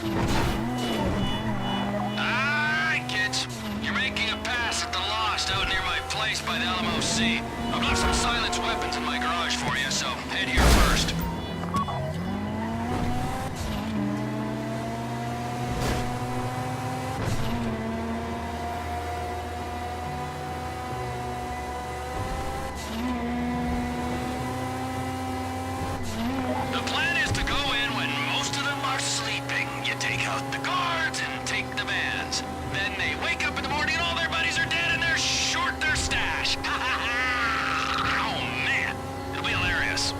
Alright, kids. You're making a pass at the Lost out near my place by the LMOC. I've left some silenced weapons in my garage for you, so head here first. The plan is to go in when most of them are sleeping. You take out the guards and take the vans. Then they wake up in the morning and all their buddies are dead and they're short their stash. Oh man, it'll be hilarious.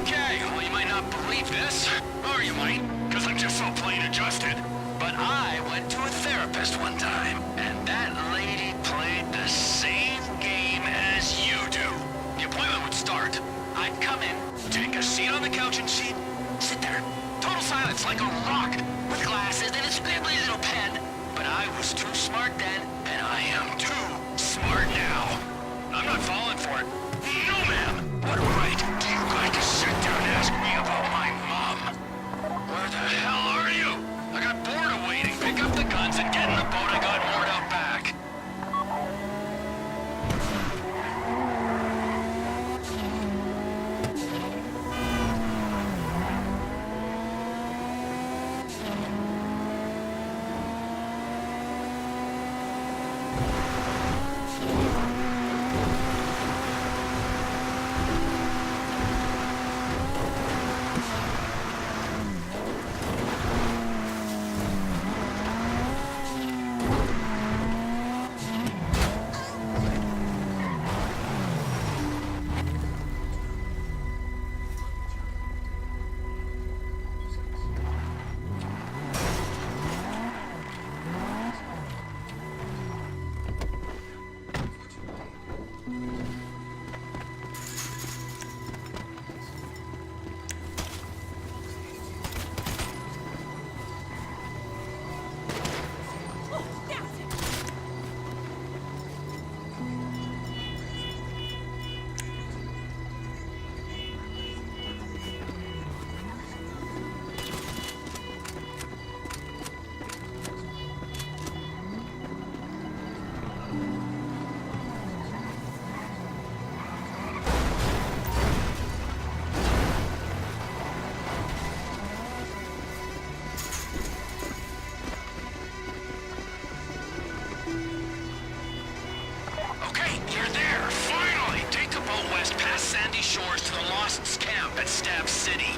Okay, well you might not believe this, or you might, because I'm just so plain adjusted. But I went to a therapist one time, and that lady played the same game as you do. The appointment would start. I'd come in, take a seat on the couch, and she'd sit there. Total silence, like a rock, with glasses and a scribbly little pen. But I was too smart then, and I am too smart now. I'm not falling for it. No, ma'am. What right do you got to sit there and ask me about my mom? Where the hell are you? I got bored of waiting. Pick up the guns and get in the boat I got moored out back. Shores to the Lost's camp at Stab City.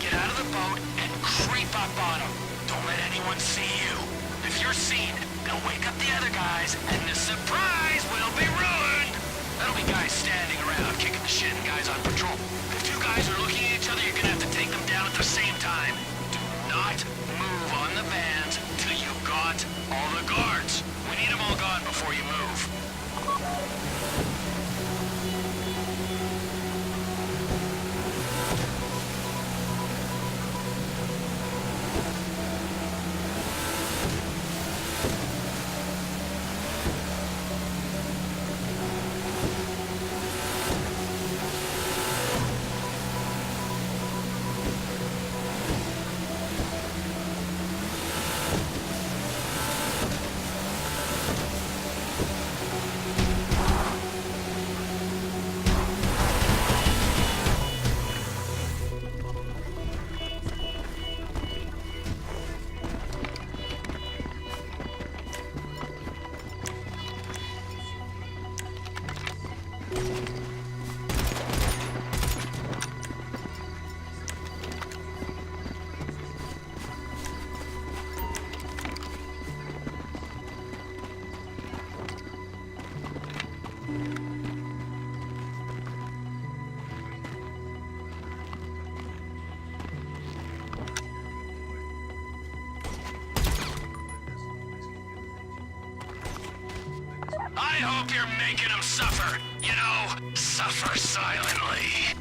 Get out of the boat and creep up on them. Don't let anyone see you. If you're seen, they'll wake up the other guys, and the surprise will be ruined. That'll be guys standing around, kicking the shit, and guys on patrol. If two guys are looking at each other, you're gonna have to take them down at the same time. Do not move on the vans till you got all the guards. We need them all gone before you move. I hope you're making them suffer. You know, suffer silently.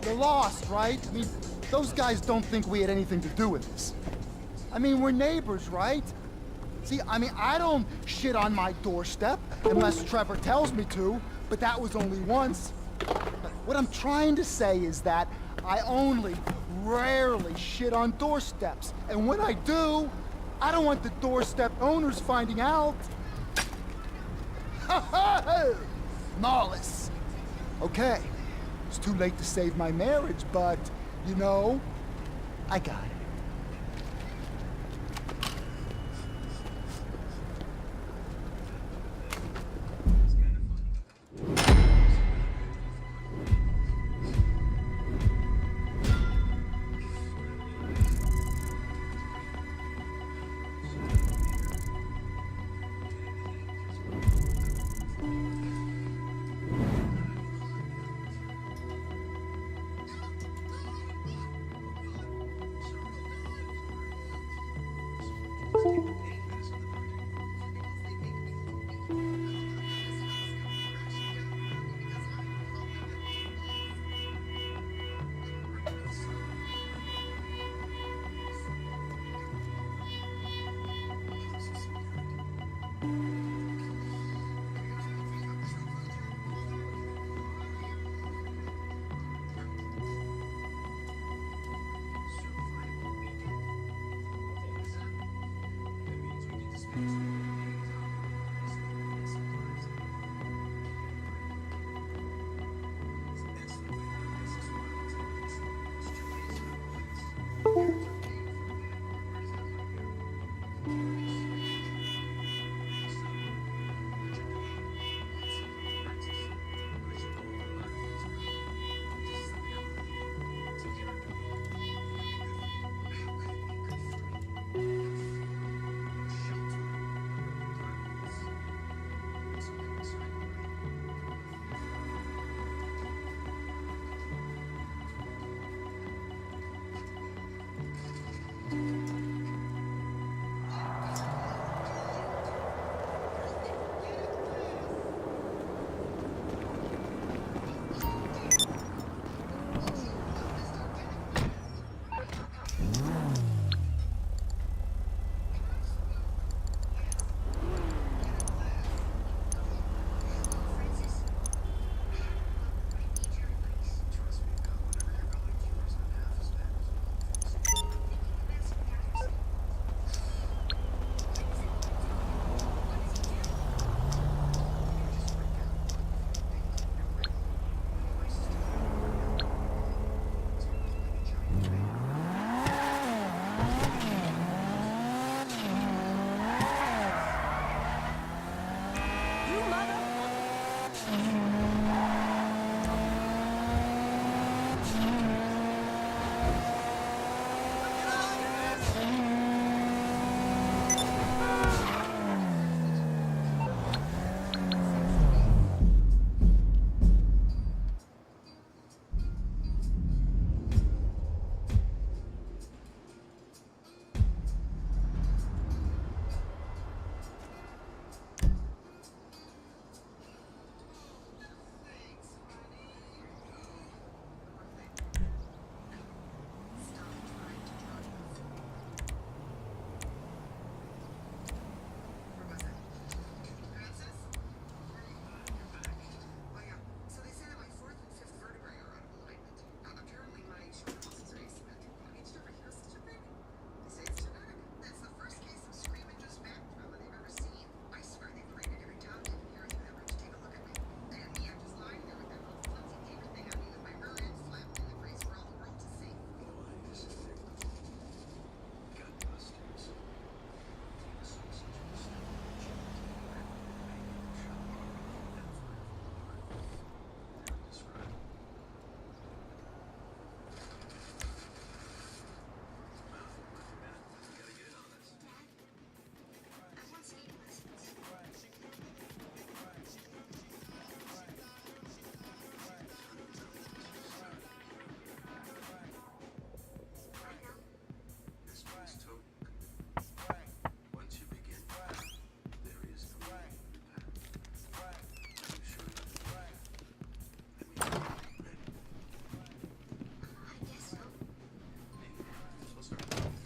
You're lost, right? I mean, those guys don't think we had anything to do with this. I mean, we're neighbors, right? See, I mean, I don't shit on my doorstep unless Trevor tells me to, but that was only once. What I'm trying to say is that I only rarely shit on doorsteps. And when I do, I don't want the doorstep owners finding out. Lawless. Okay, it's too late to save my marriage, but, you know, I got it.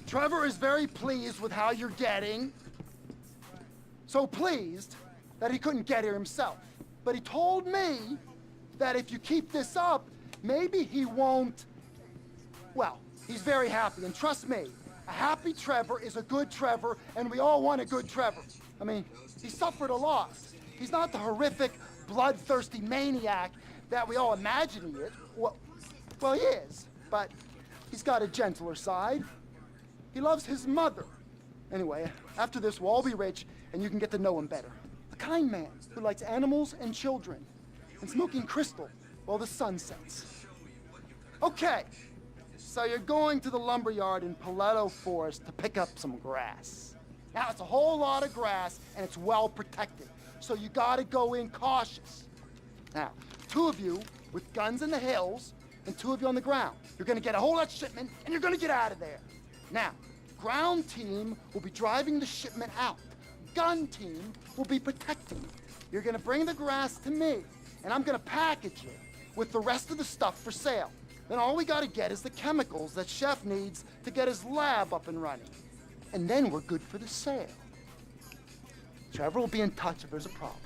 Trevor is very pleased with how you're getting. So pleased that he couldn't get here himself. But he told me that if you keep this up, maybe he won't... Well, he's very happy, and trust me, a happy Trevor is a good Trevor, and we all want a good Trevor. I mean, he suffered a lot. He's not the horrific, bloodthirsty maniac that we all imagine he is. Well, he is, but he's got a gentler side. He loves his mother. Anyway, after this, we'll all be rich, and you can get to know him better. A kind man who likes animals and children, and smoking crystal while the sun sets. Okay, so you're going to the lumberyard in Paleto Forest to pick up some grass. Now, it's a whole lot of grass, and it's well protected, so you gotta go in cautious. Now, 2 of you with guns in the hills, and 2 of you on the ground. You're gonna get a whole lot of shipment, and you're gonna get out of there. Now, ground team will be driving the shipment out. Gun team will be protecting it. You're gonna bring the grass to me, and I'm gonna package it with the rest of the stuff for sale. Then all we gotta get is the chemicals that Chef needs to get his lab up and running. And then we're good for the sale. Trevor will be in touch if there's a problem.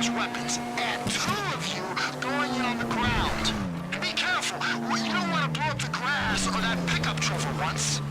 these weapons, and 2 of you going in on the ground. Be careful. You don't want to blow up the grass or that pickup truck for once.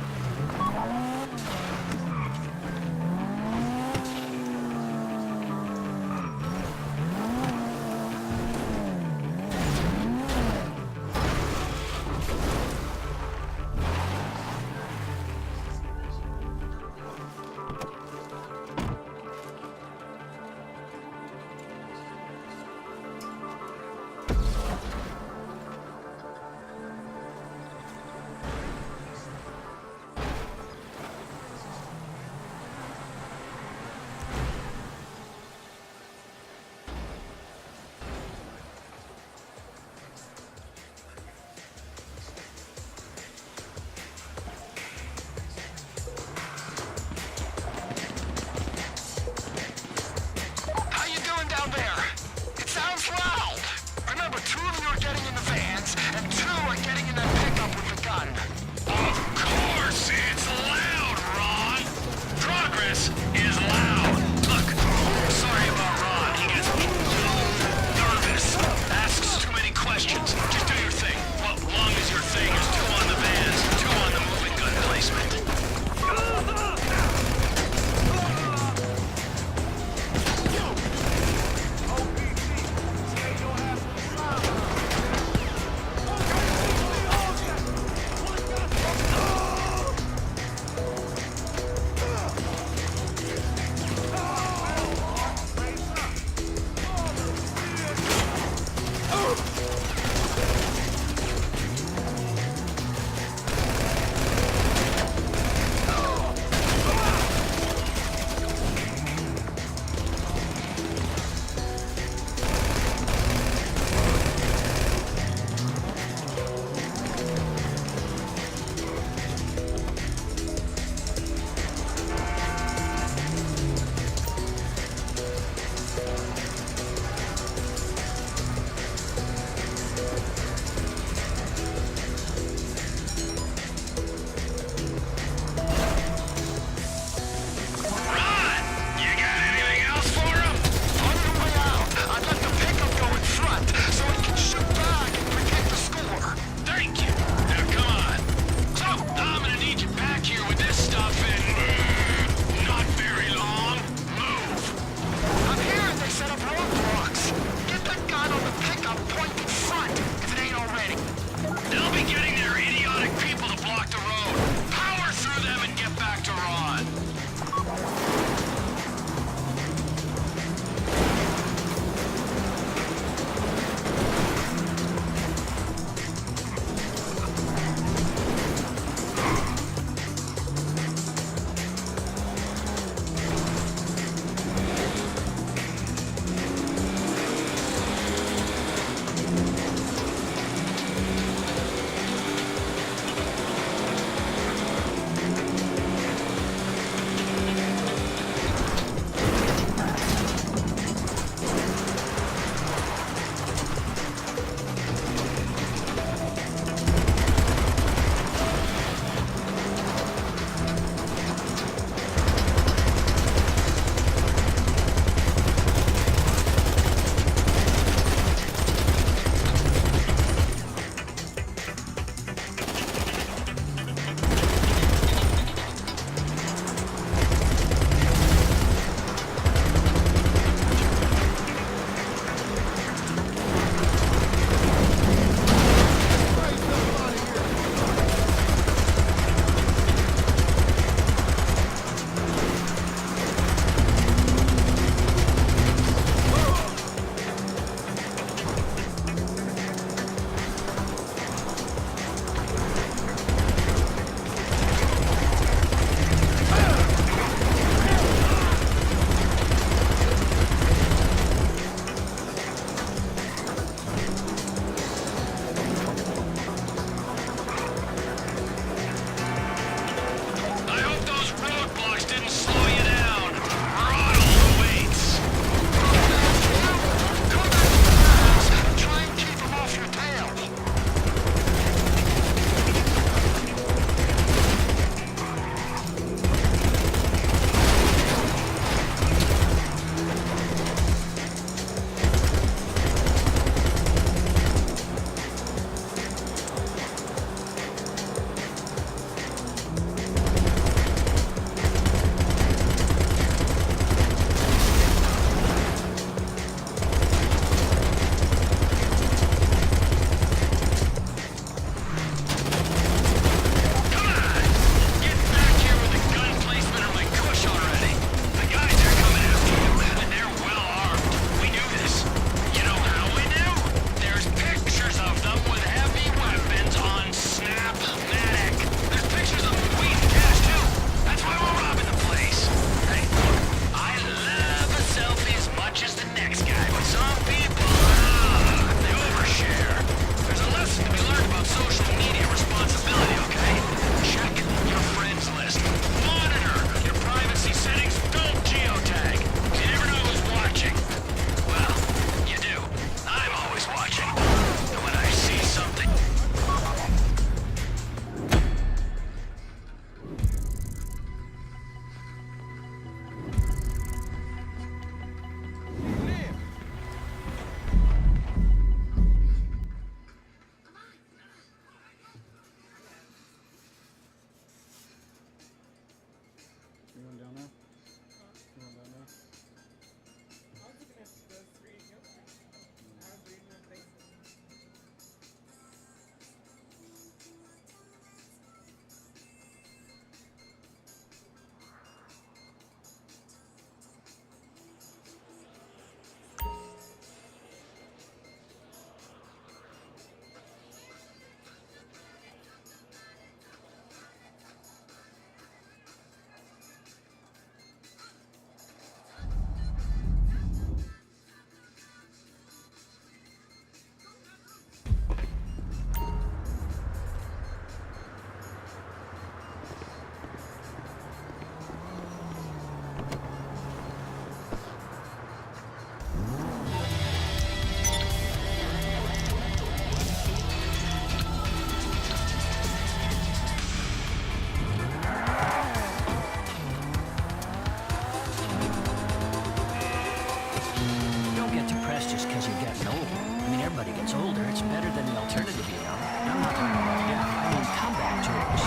that's just because you're getting old. I mean, everybody gets older. It's better than the alternative, you know. I'm not talking about death. I mean combat tours.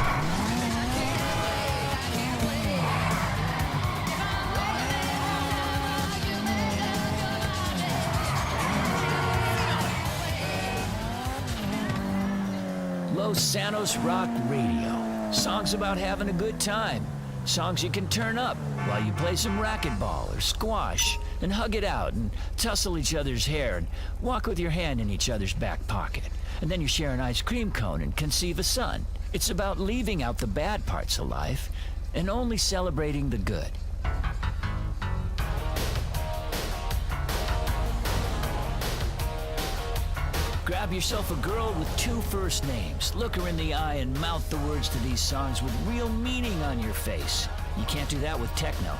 Los Santos Rock Radio. Songs about having a good time. Songs you can turn up while you play some racquetball or squash and hug it out and tussle each other's hair and walk with your hand in each other's back pocket. And then you share an ice cream cone and conceive a son. It's about leaving out the bad parts of life and only celebrating the good. Grab yourself a girl with 2 first names. Look her in the eye and mouth the words to these songs with real meaning on your face. You can't do that with techno.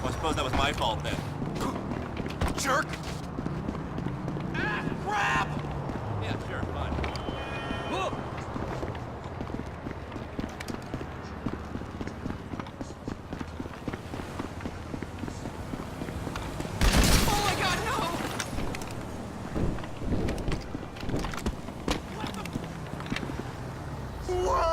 I suppose that was my fault then. Jerk! Ah, crap! Yeah, sure, fine. Whoa! Oh my god, no! Whoa!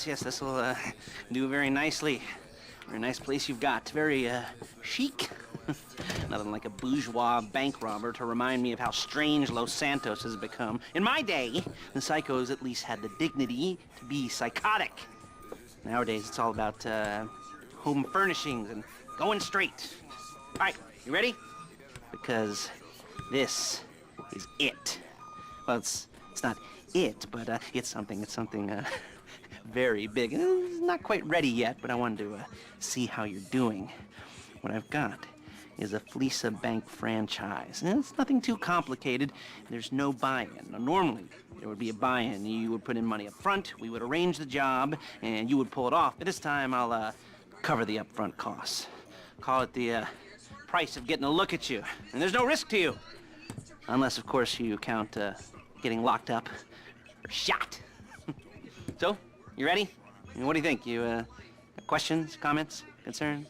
yes, this will do very nicely. Very nice place you've got. Very chic. Nothing like a bourgeois bank robber to remind me of how strange Los Santos has become. In my day, the psychos at least had the dignity to be psychotic. Nowadays, it's all about home furnishings and going straight. All right, you ready? Because this is it. Well, it's not it, but it's something very big. It's not quite ready yet, but I wanted to see how you're doing. What I've got is a Fleeca Bank franchise. And it's nothing too complicated. There's no buy-in. Now, normally, there would be a buy-in. You would put in money up front, we would arrange the job, and you would pull it off. But this time, I'll cover the upfront costs. Call it the price of getting a look at you. And there's no risk to you. Unless, of course, you count getting locked up or shot. So, you ready? I mean, what do you think? You questions, comments, concerns?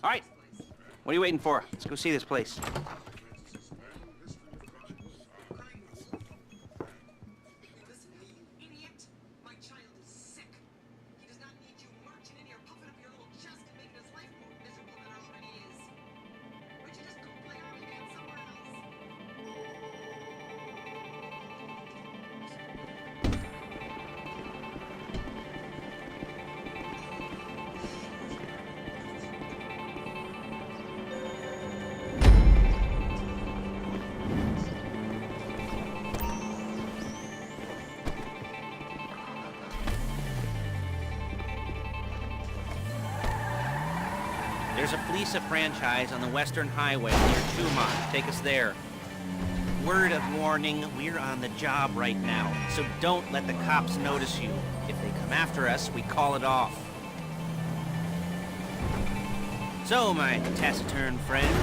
All right. What are you waiting for? Let's go see this place. Idiot! My child is sick. He does not need you marching in here, puffing up your little chest and making his life more miserable than it already is. Would you just go play Army Man somewhere else? There's a Fleeca franchise on the Western Highway near Chumon. Take us there. Word of warning, we're on the job right now, so don't let the cops notice you. If they come after us, we call it off. So, my taciturn friends,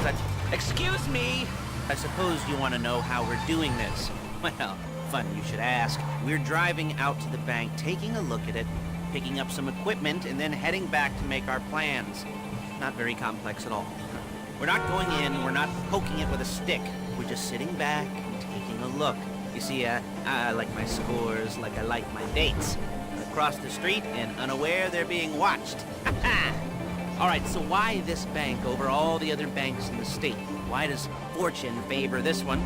excuse me! I suppose you want to know how we're doing this. Well, funny you should ask. We're driving out to the bank, taking a look at it, picking up some equipment, and then heading back to make our plans. Not very complex at all. We're not going in, we're not poking it with a stick. We're just sitting back and taking a look. You see, I like my scores like I like my dates. Across the street and unaware they're being watched. All right, so why this bank over all the other banks in the state? Why does fortune favor this one?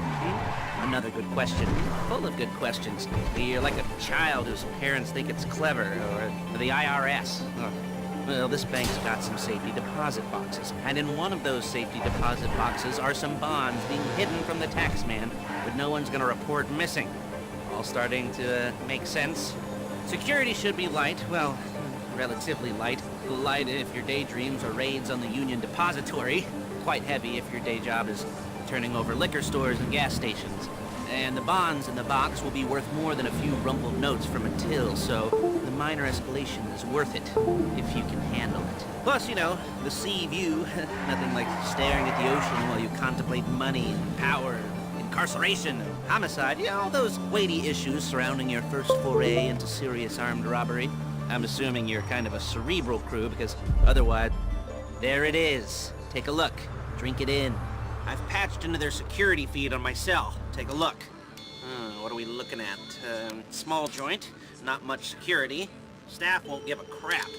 Another good question. Full of good questions. You're like a child whose parents think it's clever, or the IRS. Well, this bank's got some safety deposit boxes, and in one of those safety deposit boxes are some bonds being hidden from the tax man, but no one's gonna report missing. All starting to make sense. Security should be light, well, relatively light. Light if your daydreams are raids on the Union Depository. Quite heavy if your day job is turning over liquor stores and gas stations. And the bonds in the box will be worth more than a few rumpled notes from a till, so the minor escalation is worth it, if you can handle it. Plus, you know, the sea view, nothing like staring at the ocean while you contemplate money, power, incarceration, homicide, you know, all those weighty issues surrounding your first foray into serious armed robbery. I'm assuming you're kind of a cerebral crew, because otherwise, there it is. Take a look, drink it in. I've patched into their security feed on my cell. Take a look. What are we looking at? Small joint, not much security. Staff won't give a crap,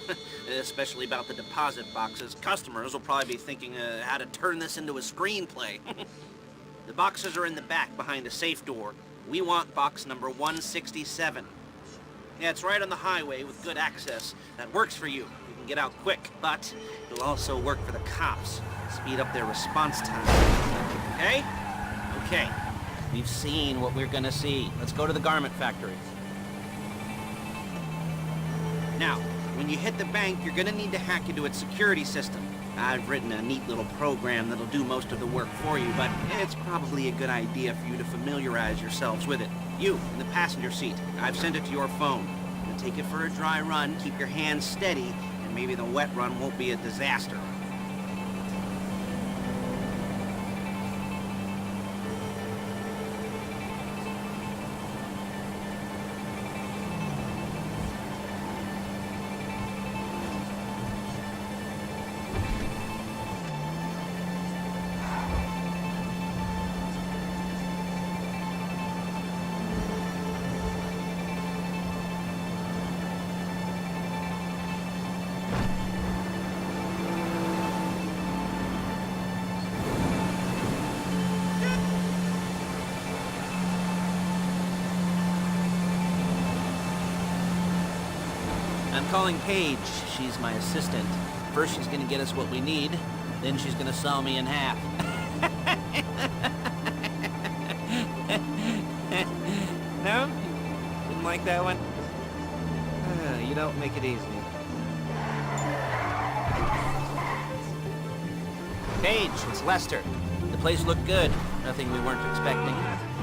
especially about the deposit boxes. Customers will probably be thinking how to turn this into a screenplay. The boxes are in the back behind a safe door. We want box number 167. Yeah, it's right on the highway with good access. That works for you. You can get out quick, but it'll also work for the cops. Speed up their response time. Okay? Okay. We've seen what we're gonna see. Let's go to the garment factory. Now, when you hit the bank, you're gonna need to hack into its security system. I've written a neat little program that'll do most of the work for you, but it's probably a good idea for you to familiarize yourselves with it. You, in the passenger seat, I've sent it to your phone. Now take it for a dry run, keep your hands steady, and maybe the wet run won't be a disaster. I'm calling Paige. She's my assistant. First she's gonna get us what we need, then she's gonna saw me in half. No? Didn't like that one? You don't make it easy. Paige, it's Lester. The place looked good. Nothing we weren't expecting.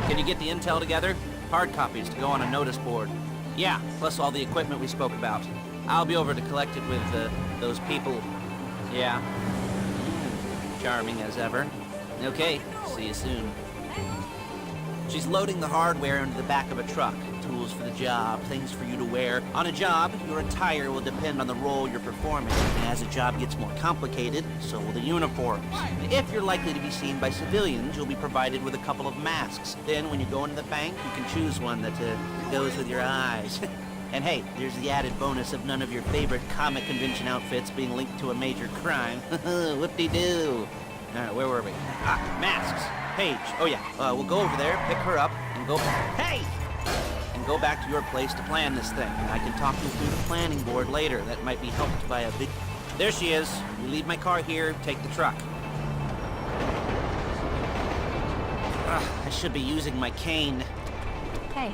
Can you get the intel together? Hard copies to go on a notice board. Yeah, plus all the equipment we spoke about. I'll be over to collect it with those people. Yeah. Charming as ever. Okay, see you soon. She's loading the hardware into the back of a truck. Tools for the job, things for you to wear. On a job, your attire will depend on the role you're performing. And as a job gets more complicated, so will the uniforms. If you're likely to be seen by civilians, you'll be provided with a couple of masks. Then when you go into the bank, you can choose one that goes with your eyes. And hey, there's the added bonus of none of your favorite comic convention outfits being linked to a major crime. Whoop-de-doo. All right, where were we? Masks. Paige. Oh yeah, we'll go over there, pick her up, and go... Hey! And go back to your place to plan this thing. And I can talk you through the planning board later. That might be helped by a big... There she is. We leave my car here, take the truck. I should be using my cane. Hey.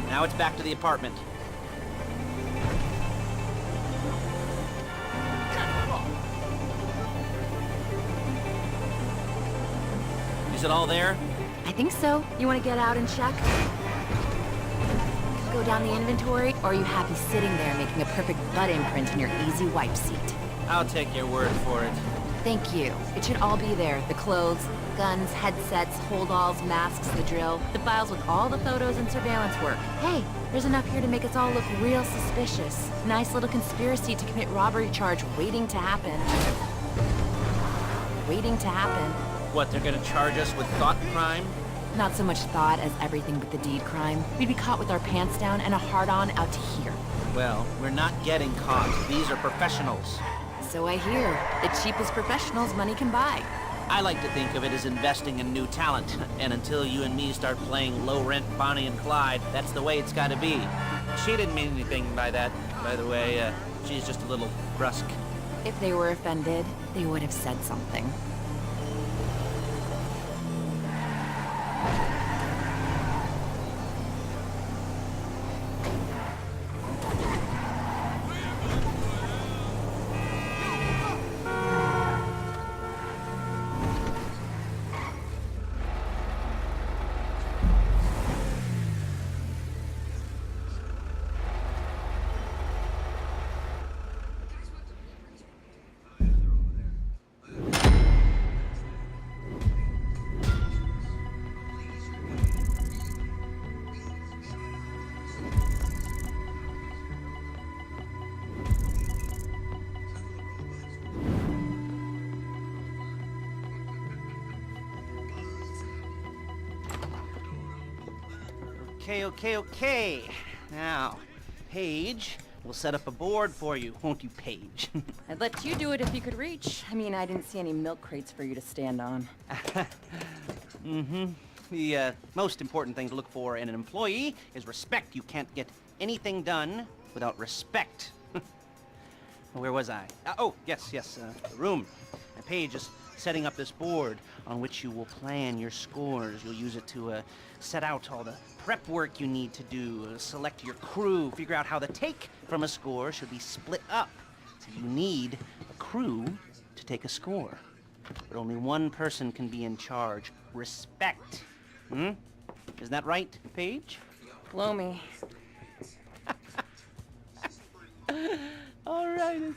Now it's back to the apartment. Is it all there? I think so. You want to get out and check? Go down the inventory, or are you happy sitting there making a perfect butt imprint in your easy wipe seat? I'll take your word for it. Thank you. It should all be there. The clothes, guns, headsets, holdalls, masks, the drill. The files with all the photos and surveillance work. Hey, there's enough here to make us all look real suspicious. Nice little conspiracy to commit robbery charge waiting to happen. Waiting to happen. What, they're gonna charge us with thought crime? Not so much thought as everything but the deed crime. We'd be caught with our pants down and a hard-on out to here. Well, we're not getting caught. These are professionals. So I hear. The cheapest professionals money can buy. I like to think of it as investing in new talent. And until you and me start playing low-rent Bonnie and Clyde, that's the way it's gotta be. She didn't mean anything by that, by the way. She's just a little brusque. If they were offended, they would have said something. Okay. Now, Paige, we'll set up a board for you, won't you, Paige? I'd let you do it if you could reach. I mean, I didn't see any milk crates for you to stand on. The most important thing to look for in an employee is respect. You can't get anything done without respect. Where was I? Yes, the room. And Paige is setting up this board on which you will plan your scores. You'll use it to set out all the prep work you need to do, select your crew, figure out how the take from a score should be split up. So you need a crew to take a score. But only one person can be in charge. Respect. Isn't that right, Paige? Blow me. All right.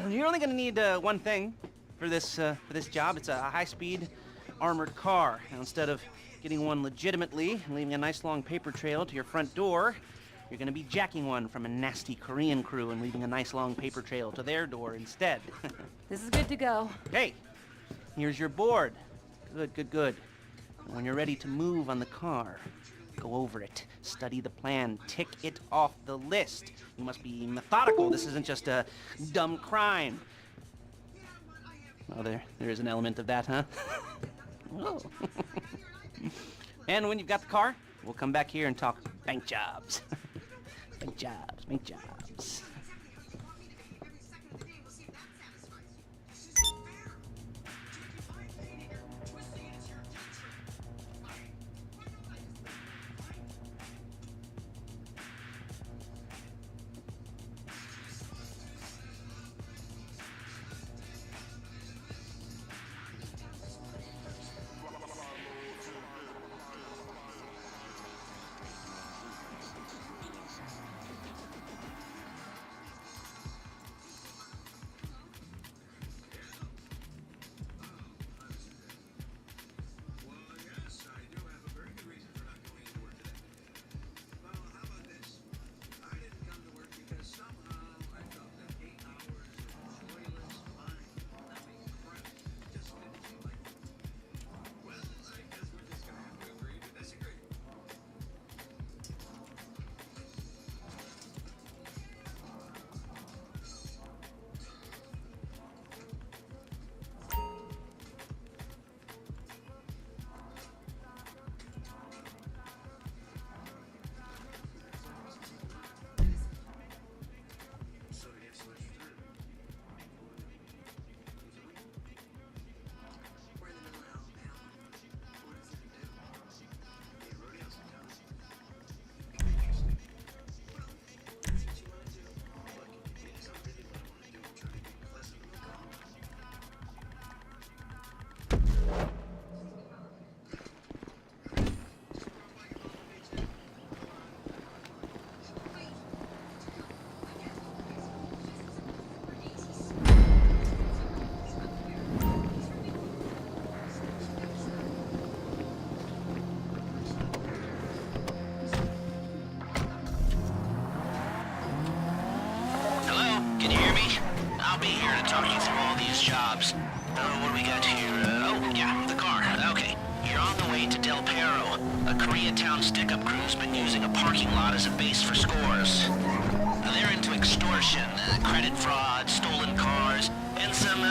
You're only gonna need one thing for this job. It's a high-speed armored car. Now, instead of getting one legitimately and leaving a nice long paper trail to your front door, you're gonna be jacking one from a nasty Korean crew and leaving a nice long paper trail to their door instead. This is good to go. Hey, here's your board. Good. When you're ready to move on the car, go over it, study the plan, tick it off the list. You must be methodical. This isn't just a dumb crime. Oh, there is an element of that, huh? Whoa. And when you've got the car, we'll come back here and talk bank jobs. Bank jobs, bank jobs. I'll be here to talk you through all these jobs. What do we got here? Oh, yeah, the car. Okay. You're on the way to Del Perro. A Koreatown stick-up crew's been using a parking lot as a base for scores. They're into extortion, credit fraud, stolen cars, and some,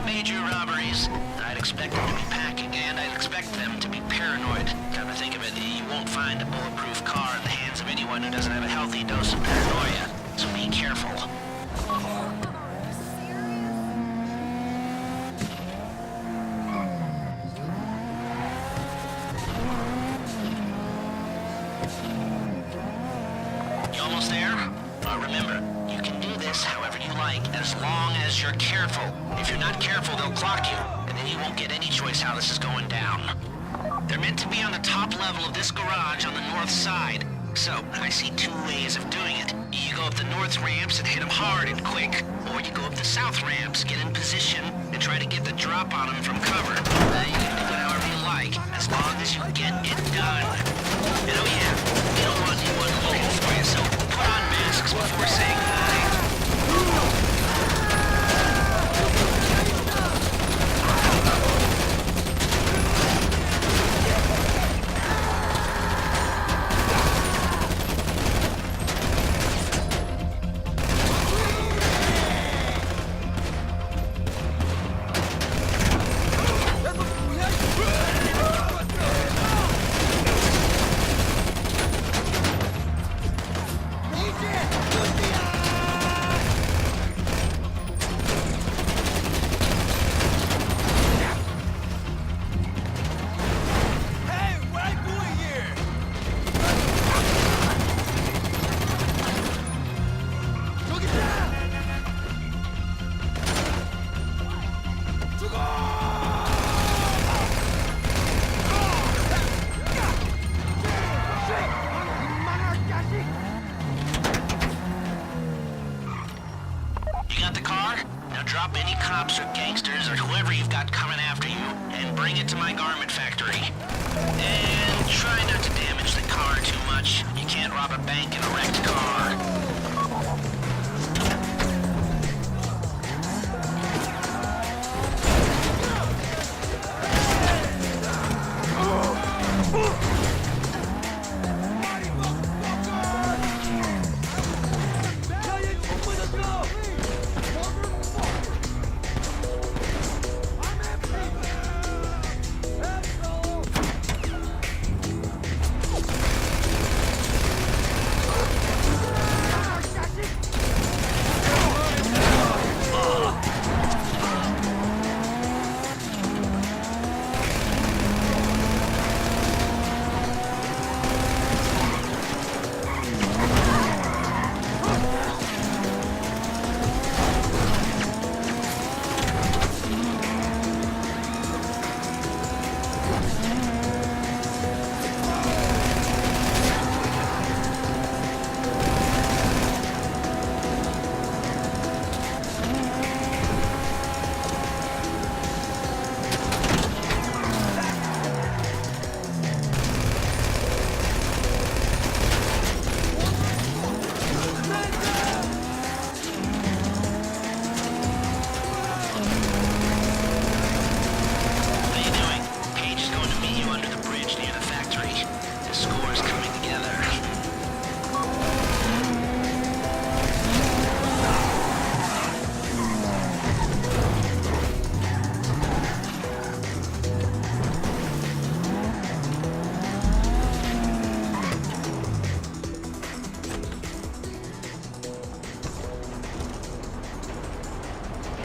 major robberies. I'd expect them to be packing, and I'd expect them to be paranoid. Come to think of it, you won't find a bulletproof car in the hands of anyone who doesn't have a healthy dose of paranoia. So be careful. You almost there? Remember, you can do this however you like, as long as you're careful. If you're not careful, they'll clock you, and then you won't get any choice how this is going down. They're meant to be on the top level of this garage on the north side. So, I see two ways of doing it. You go up the north ramps and hit them hard and quick, or you go up the south ramps, get in position, and try to get the drop on them from cover. You can do it however you like, as long as you get it done. And oh yeah, you don't want anyone looking for you, so put on masks before saying goodnight. Drop any cops or gangsters or whoever you've got coming after you, and bring it to my garment factory. And try not to damage the car too much. You can't rob a bank in a wrecked car.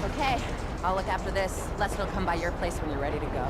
Okay, I'll look after this. Les will come by your place when you're ready to go.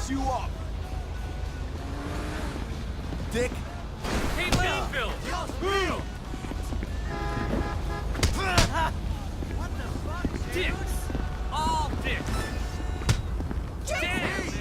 You up. Dick. Hey, Landfill! What the fuck? Dicks! All dicks! Damn!